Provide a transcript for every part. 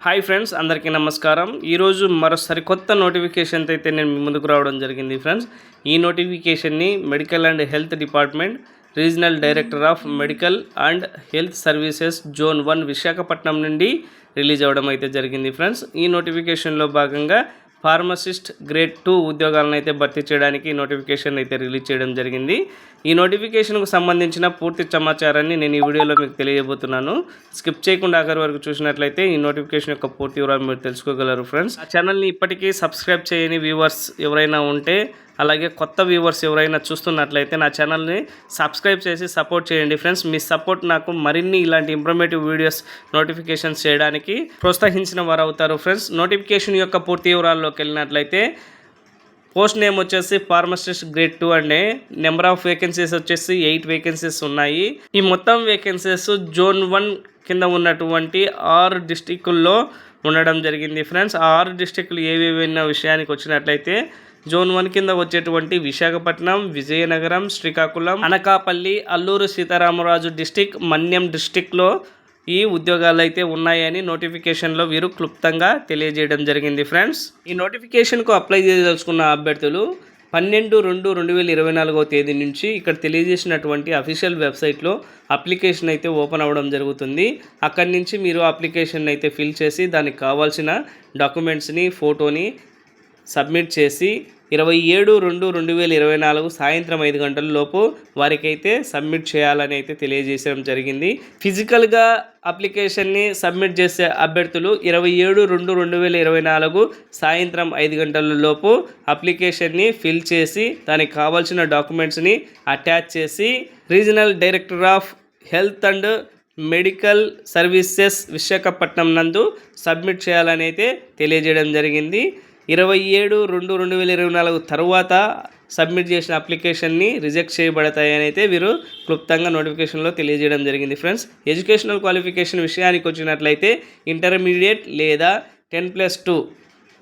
Hi friends, అందరికీ నమస్కారం. ఈరోజు మరో సరికొత్త నోటిఫికేషన్తో అయితే నేను మీ ముందుకు రావడం జరిగింది ఫ్రెండ్స్. ఈ నోటిఫికేషన్ని medical and health department regional director of medical and health services zone 1 Visakhapatnam నుండి రిలీజ్ అవ్వడం అయితే జరిగింది ఫ్రెండ్స్. ఈ నోటిఫికేషన్లో భాగంగా ఫార్మసిస్ట్ గ్రేడ్ 2 ఉద్యోగాలను అయితే భర్తీ చేయడానికి నోటిఫికేషన్ అయితే రిలీజ్ చేయడం జరిగింది. ఈ నోటిఫికేషన్కు సంబంధించిన పూర్తి సమాచారాన్ని నేను ఈ వీడియోలో మీకు తెలియజేయబోతున్నాను. స్కిప్ చేయకుండా ఆఖరి వరకు చూసినట్లయితే ఈ నోటిఫికేషన్ యొక్క పూర్తి వివరాలు మీరు తెలుసుకోగలరు ఫ్రెండ్స్. ఆ ఛానల్ని ఇప్పటికీ సబ్స్క్రైబ్ చేయని వ్యూవర్స్ ఎవరైనా ఉంటే, అలాగే కొత్త వ్యూవర్స్ ఎవరైనా చూస్తున్నట్లయితే నా ఛానల్ని సబ్స్క్రైబ్ చేసి సపోర్ట్ చేయండి ఫ్రెండ్స్. మీ సపోర్ట్ నాకు మరిన్ని ఇలాంటి ఇంప్రమేటివ్ వీడియోస్ నోటిఫికేషన్స్ చేయడానికి ప్రోత్సహించిన వారు అవుతారు ఫ్రెండ్స్. నోటిఫికేషన్ యొక్క పూర్తి వివరాల్లోకి వెళ్ళినట్లయితే పోస్ట్ నేమ్ వచ్చేసి ఫార్మసిస్ట్ గ్రేడ్ 2 అండి. నెంబర్ ఆఫ్ వేకెన్సీస్ వచ్చేసి 8 వేకెన్సీస్ ఉన్నాయి. ఈ మొత్తం వేకెన్సీస్ జోన్ 1 కింద ఉన్నటువంటి 6 డిస్టిక్ల్లో ఉండడం జరిగింది ఫ్రెండ్స్. ఆ 6 డిస్టిక్లు ఏవేవి అన్న విషయానికి వచ్చినట్లయితే జోన్ 1 కింద వచ్చేటువంటి విశాఖపట్నం, విజయనగరం, శ్రీకాకుళం, అనకాపల్లి, అల్లూరు సీతారామరాజు డిస్టిక్, మన్యం డిస్టిక్లో ఈ ఉద్యోగాలు అయితే ఉన్నాయని నోటిఫికేషన్లో వీరు క్లుప్తంగా తెలియజేయడం జరిగింది ఫ్రెండ్స్. ఈ నోటిఫికేషన్కు అప్లై చేయదలుచుకున్న అభ్యర్థులు 12/2/2024 తేదీ నుంచి ఇక్కడ తెలియజేసినటువంటి అఫీషియల్ వెబ్సైట్లో అప్లికేషన్ అయితే ఓపెన్ అవ్వడం జరుగుతుంది. అక్కడి నుంచి మీరు అప్లికేషన్ అయితే ఫిల్ చేసి దానికి కావాల్సిన డాక్యుమెంట్స్ని, ఫోటోని సబ్మిట్ చేసి 27/2/2024 సాయంత్రం 5 గంటల లోపు వారికైతే సబ్మిట్ చేయాలని అయితే తెలియజేయడం జరిగింది. ఫిజికల్గా అప్లికేషన్ని సబ్మిట్ చేసే అభ్యర్థులు 27/2/2024 సాయంత్రం 5 గంటల లోపు అప్లికేషన్ని ఫిల్ చేసి దానికి కావాల్సిన డాక్యుమెంట్స్ని అటాచ్ చేసి regional director of health and medical services Visakhapatnam నందు సబ్మిట్ చేయాలని అయితే తెలియజేయడం జరిగింది. 27/2/2024 తర్వాత సబ్మిట్ చేసిన అప్లికేషన్ని రిజెక్ట్ చేయబడతాయని అయితే వీరు క్లుప్తంగా నోటిఫికేషన్లో తెలియజేయడం జరిగింది ఫ్రెండ్స్. ఎడ్యుకేషనల్ క్వాలిఫికేషన్ విషయానికి వచ్చినట్లయితే ఇంటర్మీడియట్ లేదా 10+2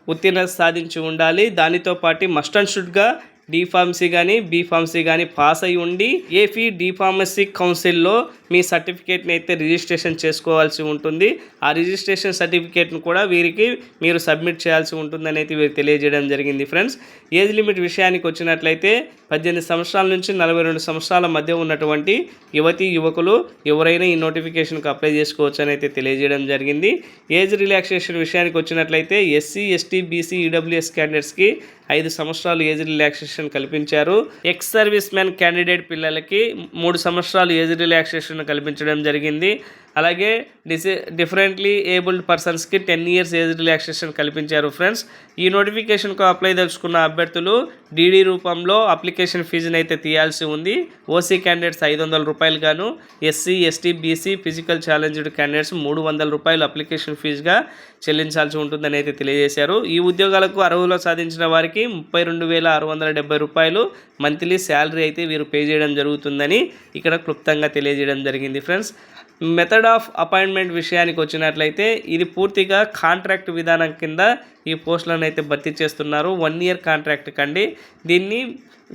ఉత్తీర్ణత సాధించి ఉండాలి. దానితో పాటు మస్ట్ అండ్ షుడ్గా డి ఫార్మసీ కానీ బి ఫార్మసీ కానీ పాస్ అయి ఉండి ఏపీ డి ఫార్మసీ కౌన్సిల్లో మీ సర్టిఫికేట్ని అయితే రిజిస్ట్రేషన్ చేసుకోవాల్సి ఉంటుంది. ఆ రిజిస్ట్రేషన్ సర్టిఫికేట్ను కూడా వీరికి మీరు సబ్మిట్ చేయాల్సి ఉంటుందని అయితే వీరికి తెలియజేయడం జరిగింది ఫ్రెండ్స్. ఏజ్ లిమిట్ విషయానికి వచ్చినట్లయితే 18 సంవత్సరాల నుంచి 42 సంవత్సరాల మధ్య ఉన్నటువంటి యువతీ యువకులు ఎవరైనా ఈ నోటిఫికేషన్కి అప్లై చేసుకోవచ్చు అని అయితే తెలియజేయడం జరిగింది. ఏజ్ రిలాక్సేషన్ విషయానికి వచ్చినట్లయితే ఎస్సీ, ఎస్టీ, బీసీ, ఈడబ్ల్యూఎస్ క్యాండిడేట్స్కి 5 సంవత్సరాలు ఏజ్ రిలాక్సేషన్ కల్పించారు. ఎక్స్ సర్వీస్ మ్యాన్ క్యాండిడేట్ పిల్లలకి 3 సంవత్సరాలు ఏజ్ రిలాక్సేషన్ కల్పించడం జరిగింది. అలాగే డిఫరెంట్లీ ఏబుల్డ్ పర్సన్స్కి 10 ఇయర్స్ ఏజ్ రిలాక్సేషన్ కల్పించారు ఫ్రెండ్స్. ఈ నోటిఫికేషన్కు అప్లై దలుచుకున్న అభ్యర్థులు డీడీ రూపంలో అప్లికేషన్ ఫీజుని అయితే తీయాల్సి ఉంది. ఓసీ క్యాండిడేట్స్ 500 రూపాయలు గాను, SC, ST, BC, physical challenged candidates 300 రూపాయలు అప్లికేషన్ ఫీజుగా చెల్లించాల్సి ఉంటుందని అయితే తెలియజేశారు. ఈ ఉద్యోగాలకు అర్హులు సాధించిన వారికి 32,670 రూపాయలు మంత్లీ శాలరీ అయితే వీరు పే చేయడం జరుగుతుందని ఇక్కడ క్లుప్తంగా తెలియజేయడం జరిగింది ఫ్రెండ్స్. మెథడ్ ఆఫ్ అపాయింట్మెంట్ విషయానికి వచ్చినట్లయితే ఇది పూర్తిగా కాంట్రాక్ట్ విధానం కింద ఈ పోస్టులను అయితే భర్తీ చేస్తున్నారు. 1 ఇయర్ కాంట్రాక్ట్ కండి. దీన్ని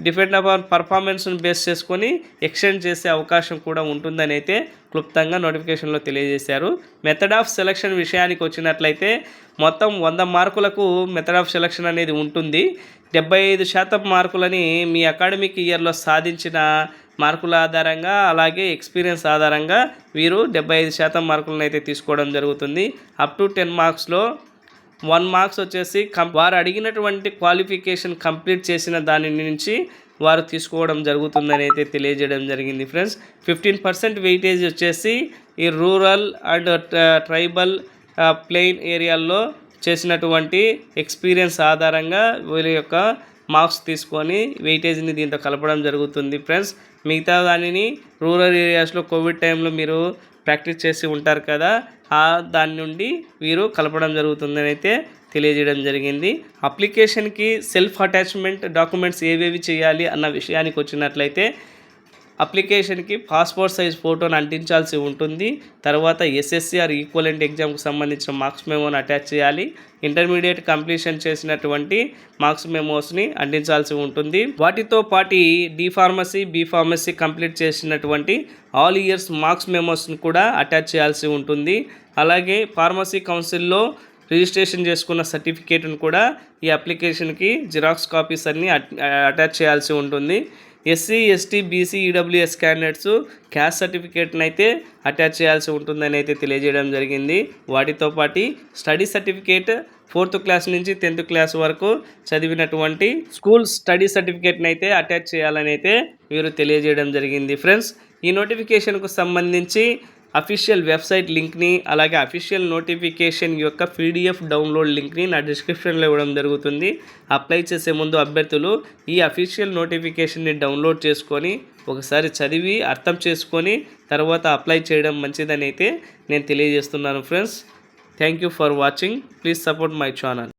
డిపెండ్ అపాన్ పర్ఫార్మెన్స్ను బేస్ చేసుకొని ఎక్స్టెండ్ చేసే అవకాశం కూడా ఉంటుందని అయితే క్లుప్తంగా నోటిఫికేషన్లో తెలియజేశారు. మెథడ్ ఆఫ్ సెలక్షన్ విషయానికి వచ్చినట్లయితే మొత్తం 100 మార్కులకు మెథడ్ ఆఫ్ సెలక్షన్ అనేది ఉంటుంది. 75% మార్కులని మీ అకాడమిక్ ఇయర్లో సాధించిన మార్కుల ఆధారంగా, అలాగే ఎక్స్పీరియన్స్ ఆధారంగా వీరు 75% మార్కులను అయితే తీసుకోవడం జరుగుతుంది. అప్ టు 10 మార్క్స్లో 1 మార్క్స్ వచ్చేసి వారు అడిగినటువంటి క్వాలిఫికేషన్ కంప్లీట్ చేసిన దాని నుంచి వారు తీసుకోవడం జరుగుతుందని అయితే తెలియజేయడం జరిగింది ఫ్రెండ్స్. 15% వెయిటేజ్ వచ్చేసి ఈ రూరల్ అండ్ ట్రైబల్ ప్లెయిన్ ఏరియాల్లో చేసినటువంటి ఎక్స్పీరియన్స్ ఆధారంగా వీరి యొక్క మార్క్స్ తీసుకొని వెయిటేజ్ని దీంతో కలపడం జరుగుతుంది ఫ్రెండ్స్. మిగతా దానిని రూరల్ ఏరియాస్లో కోవిడ్ టైంలో మీరు ప్రాక్టీస్ చేసి ఉంటారు కదా, దాని నుండి వీరు కలపడం జరుగుతుందని అయితే తెలియజేయడం జరిగింది. అప్లికేషన్కి సెల్ఫ్ అటాచ్మెంట్ డాక్యుమెంట్స్ ఏవేవి చేయాలి అన్న విషయానికి వచ్చినట్లయితే అప్లికేషన్కి పాస్పోర్ట్ సైజ్ ఫోటోను అంటించాల్సి ఉంటుంది. తర్వాత ఎస్ఎస్సి ఆర్ ఈక్వలెంట్ ఎగ్జామ్కి సంబంధించిన మార్క్స్ మెమోని అటాచ్ చేయాలి. ఇంటర్మీడియట్ కంప్లీషన్ చేసినటువంటి మార్క్స్ మెమోస్ని అంటించాల్సి ఉంటుంది. వాటితో పాటు D pharmacy, B pharmacy complete చేసినటువంటి ఆల్ ఇయర్స్ మార్క్స్ మెమోస్ని కూడా అటాచ్ చేయాల్సి ఉంటుంది. అలాగే ఫార్మసీ కౌన్సిల్లో రిజిస్ట్రేషన్ చేసుకున్న సర్టిఫికేట్ను కూడా ఈ అప్లికేషన్కి జిరాక్స్ కాపీస్ అన్నీ అటాచ్ చేయాల్సి ఉంటుంది. SC, ST, BC, EWS candidates caste సర్టిఫికేట్ని అయితే అటాచ్ చేయాల్సి ఉంటుందని అయితే తెలియజేయడం జరిగింది. వాటితో పాటు స్టడీ సర్టిఫికేట్ 4th క్లాస్ నుంచి 10th క్లాస్ వరకు చదివినటువంటి స్కూల్ స్టడీ సర్టిఫికేట్ని అయితే అటాచ్ చేయాలని అయితే వీరు తెలియజేయడం జరిగింది. ఫ్రెండ్స్, ఈ నోటిఫికేషన్కు సంబంధించి అఫీషియల్ వెబ్సైట్ లింక్ని అలాగే అఫీషియల్ నోటిఫికేషన్ యొక్క పీడిఎఫ్ డౌన్లోడ్ లింక్ని నా డిస్క్రిప్షన్లో ఇవ్వడం జరుగుతుంది. అప్లై చేసే ముందు అభ్యర్థులు ఈ అఫీషియల్ నోటిఫికేషన్ని డౌన్లోడ్ చేసుకొని ఒకసారి చదివి అర్థం చేసుకొని తర్వాత అప్లై చేయడం మంచిదని అయితే నేను తెలియజేస్తున్నాను. Friends, thank you for watching. Please support my channel.